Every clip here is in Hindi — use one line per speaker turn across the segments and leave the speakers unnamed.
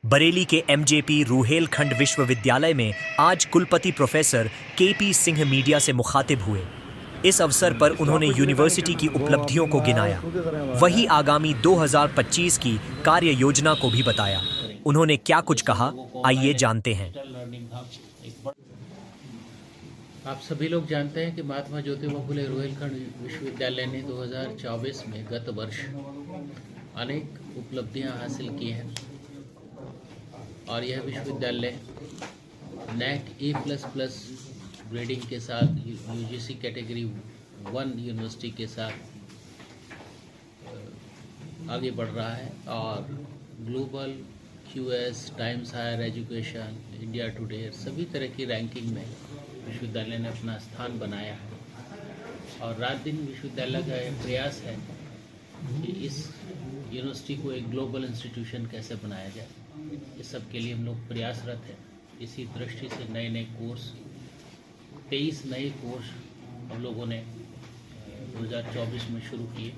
बरेली के एमजेपी रूहेलखंड विश्वविद्यालय में आज कुलपति प्रोफेसर केपी सिंह मीडिया से मुखातिब हुए। इस अवसर पर उन्होंने यूनिवर्सिटी की उपलब्धियों को गिनाया, वहीं आगामी 2025 की कार्य योजना को भी बताया। उन्होंने क्या कुछ कहा, आइए जानते हैं।
आप सभी लोग जानते हैं कि महात्मा ज्योतिबा फुले रूहेलखंड विश्वविद्यालय ने 2024 में गत वर्ष अनेक उपलब्धियां हासिल की हैं और यह विश्वविद्यालय NAC A++ ग्रेडिंग के साथ UGC कैटेगरी 1 यूनिवर्सिटी के साथ आगे बढ़ रहा है और global QS, Times Higher Education, India Today सभी तरह की रैंकिंग में विश्वविद्यालय ने अपना स्थान बनाया है। और रात दिन विश्वविद्यालय का यह प्रयास है कि इस यूनिवर्सिटी को एक ग्लोबल इंस्टीट्यूशन कैसे बनाया जाए, इस सब के लिए हम लोग प्रयासरत हैं। इसी दृष्टि से नए नए कोर्स 23 नए कोर्स हम लोगों ने 2024 में शुरू किए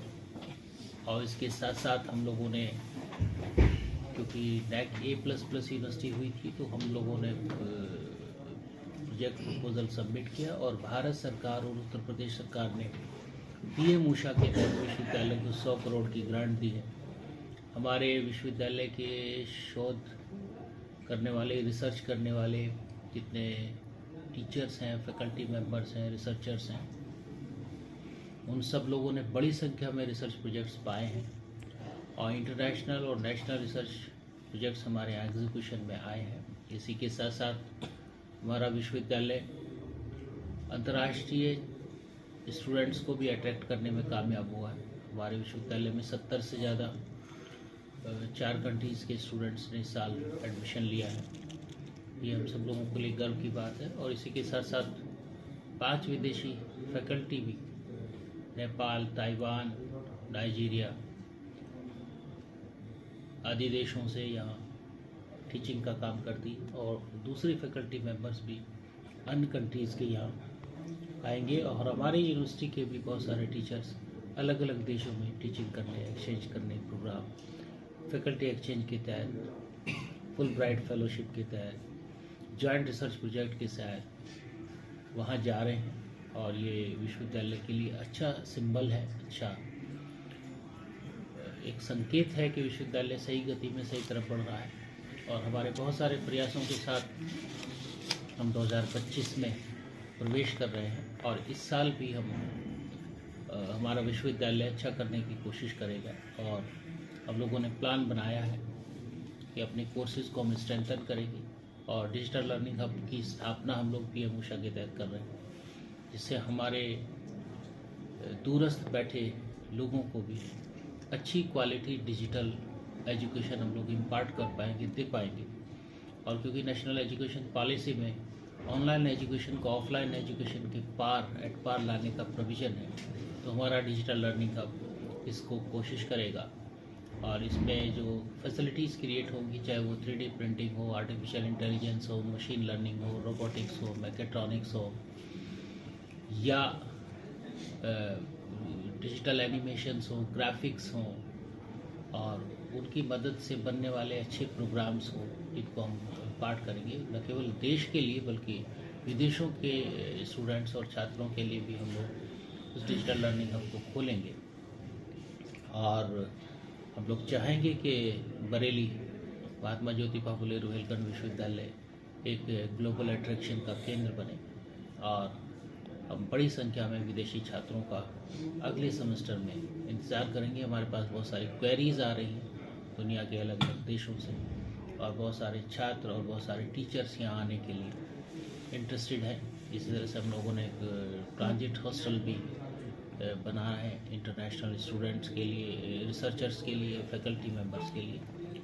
और इसके साथ साथ हम लोगों ने, क्योंकि NAC A++ यूनिवर्सिटी हुई थी, तो हम लोगों ने प्रोजेक्ट प्रपोजल सबमिट किया और भारत सरकार और उत्तर प्रदेश सरकार ने PM ऊषा के तहत विश्वविद्यालय को 100 करोड़ की ग्रांट दी है। हमारे विश्वविद्यालय के शोध करने वाले, रिसर्च करने वाले जितने टीचर्स हैं, फैकल्टी मेंबर्स हैं, रिसर्चर्स हैं, उन सब लोगों ने बड़ी संख्या में रिसर्च प्रोजेक्ट्स पाए हैं और इंटरनेशनल और नेशनल रिसर्च प्रोजेक्ट्स हमारे यहाँ एग्जीक्यूशन में आए हैं। इसी के साथ साथ हमारा विश्वविद्यालय अंतर्राष्ट्रीय स्टूडेंट्स को भी अट्रैक्ट करने में कामयाब हुआ है। हमारे विश्वविद्यालय में 70 से ज़्यादा 4 कंट्रीज़ के स्टूडेंट्स ने इस साल एडमिशन लिया है। ये हम सब लोगों के लिए गर्व की बात है। और इसी के साथ साथ 5 विदेशी फैकल्टी भी नेपाल, ताइवान, नाइजीरिया आदि देशों से यहाँ टीचिंग का काम करती और दूसरी फैकल्टी मेंबर्स भी अन्य कंट्रीज़ के यहाँ आएंगे और हमारे यूनिवर्सिटी के भी बहुत सारे टीचर्स अलग अलग देशों में टीचिंग करने, एक्सचेंज करने प्रोग्राम, फैकल्टी एक्सचेंज के तहत, फुल ब्राइट फेलोशिप के तहत, जॉइंट रिसर्च प्रोजेक्ट के तहत वहाँ जा रहे हैं। और ये विश्वविद्यालय के लिए अच्छा सिंबल है, अच्छा एक संकेत है कि विश्वविद्यालय सही गति में सही तरफ बढ़ रहा है। और हमारे बहुत सारे प्रयासों के साथ हम 2025 में प्रवेश कर रहे हैं और इस साल भी हमारा विश्वविद्यालय अच्छा करने की कोशिश करेगा। और हम लोगों ने प्लान बनाया है कि अपने कोर्सेज़ को हम स्ट्रेंथन करेंगे और डिजिटल लर्निंग हब की स्थापना हम लोग PM ऊषा के तहत कर रहे हैं, जिससे हमारे दूरस्थ बैठे लोगों को भी अच्छी क्वालिटी डिजिटल एजुकेशन हम लोग इम्पार्ट कर पाएंगे, दे पाएंगे। और क्योंकि नेशनल एजुकेशन पॉलिसी में ऑनलाइन एजुकेशन को ऑफलाइन एजुकेशन के एट पार लाने का प्रोविज़न है, तो हमारा डिजिटल लर्निंग हब इसको कोशिश करेगा। और इसमें जो फैसिलिटीज़ क्रिएट होंगी, चाहे वो 3D प्रिंटिंग हो, आर्टिफिशियल इंटेलिजेंस हो, मशीन लर्निंग हो, रोबोटिक्स हो, मैकेट्रॉनिक्स हो, या डिजिटल एनिमेशंस हो, ग्राफिक्स हो, और उनकी मदद से बनने वाले अच्छे प्रोग्राम्स हो, इनको हम पार्ट करेंगे। न केवल देश के लिए बल्कि विदेशों के स्टूडेंट्स और छात्रों के लिए भी हम लोग उस डिजिटल लर्निंग हब को खोलेंगे। और हम लोग चाहेंगे कि बरेली महात्मा ज्योतिबा फुले रूहेलखंड विश्वविद्यालय एक ग्लोबल अट्रैक्शन का केंद्र बने और हम बड़ी संख्या में विदेशी छात्रों का अगले सेमेस्टर में इंतज़ार करेंगे। हमारे पास बहुत सारी क्वेरीज़ आ रही हैं दुनिया के अलग अलग देशों से और बहुत सारे छात्र और बहुत सारे टीचर्स यहाँ आने के लिए इंटरेस्टेड हैं। इसी तरह से हम लोगों ने एक ट्रांजिट हॉस्टल भी बनाया है इंटरनेशनल स्टूडेंट्स के लिए, रिसर्चर्स के लिए, फैकल्टी मेंबर्स के लिए,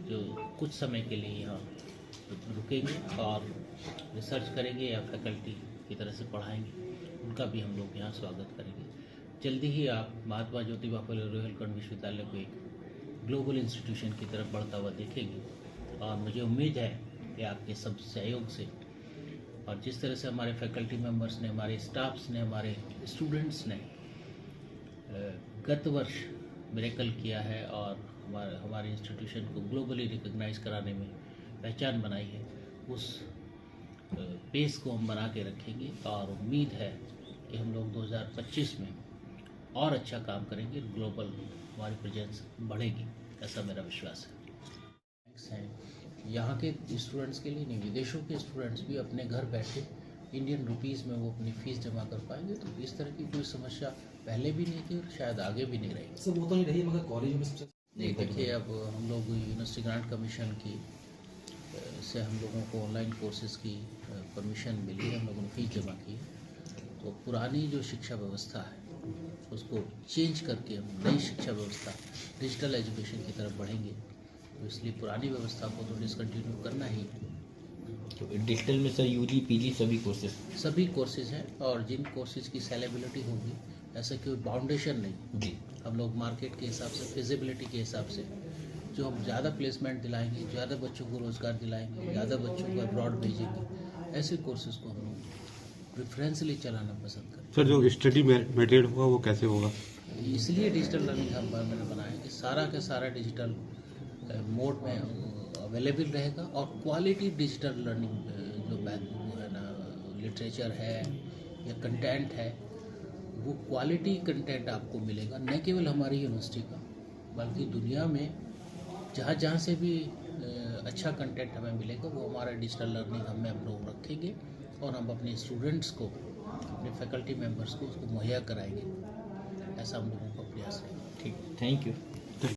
जो कुछ समय के लिए यहाँ रुकेंगे और रिसर्च करेंगे या फैकल्टी की तरह से पढ़ाएंगे। उनका भी हम लोग यहाँ स्वागत करेंगे। जल्दी ही आप महात्मा ज्योतिबा फुले रूहेलखंड विश्वविद्यालय को एक ग्लोबल इंस्टीट्यूशन की तरफ बढ़ता हुआ देखेंगे और मुझे उम्मीद है कि आपके सब सहयोग से और जिस तरह से हमारे फैकल्टी मेंबर्स ने, हमारे स्टाफ्स ने, हमारे स्टूडेंट्स ने गत वर्ष मिरेकल किया है और हमारे इंस्टीट्यूशन को ग्लोबली रिकॉग्नाइज कराने में पहचान बनाई है उस पेस को हम बना के रखेंगे और उम्मीद है कि हम लोग 2025 में और अच्छा काम करेंगे, ग्लोबल हमारी प्रेजेंस बढ़ेगी, ऐसा मेरा विश्वास है। यहाँ के स्टूडेंट्स के लिए नहीं, विदेशों के स्टूडेंट्स भी अपने घर बैठे इंडियन रुपीज़ में वो अपनी फ़ीस जमा कर पाएंगे, तो इस तरह की कोई समस्या पहले भी नहीं थी और शायद आगे भी नहीं रहेगी।
सर वो तो नहीं रही मगर कॉलेज में सबसे
नहीं, देखिए अब हम लोग यूनिवर्सिटी ग्रांट कमीशन की से हम लोगों को ऑनलाइन कोर्सेज़ की परमिशन मिली है, हम लोगों ने फीस जमा की है, तो पुरानी जो शिक्षा व्यवस्था है उसको चेंज करके हम नई शिक्षा व्यवस्था डिजिटल एजुकेशन की तरफ बढ़ेंगे, तो इसलिए पुरानी व्यवस्था को तो डिसकंटिन्यू करना ही है।
तो डिजिटल में सर यूजी पीजी सभी
कोर्सेज हैं और जिन कोर्सेज की सेलेबिलिटी होगी, ऐसा कोई बाउंडेशन नहीं
जी,
हम लोग मार्केट के हिसाब से, फिजिबिलिटी के हिसाब से जो हम ज़्यादा प्लेसमेंट दिलाएंगे, ज़्यादा बच्चों को रोज़गार दिलाएंगे, ज़्यादा बच्चों को अब्रॉड भेजेंगे, ऐसे कोर्सेज को हम लोग प्रेफरेंसली चलाना पसंद करें।
सर जो स्टडी मटेरियल होगा वो कैसे होगा?
इसलिए डिजिटल लर्निंग हब मैंने बनाया कि सारा का सारा डिजिटल मोड में अवेलेबल रहेगा और क्वालिटी डिजिटल लर्निंग जो वो है ना, लिटरेचर है या कंटेंट है, वो क्वालिटी कंटेंट आपको मिलेगा, न केवल हमारी यूनिवर्सिटी का बल्कि दुनिया में जहाँ जहाँ से भी अच्छा कंटेंट हमें मिलेगा, वो हमारा डिजिटल लर्निंग हमें हम लोग रखेंगे और हम अपने स्टूडेंट्स को, अपने फैकल्टी मेंबर्स को उसको मुहैया कराएंगे, ऐसा हम लोगों का प्रयास है।
ठीक, थैंक यू।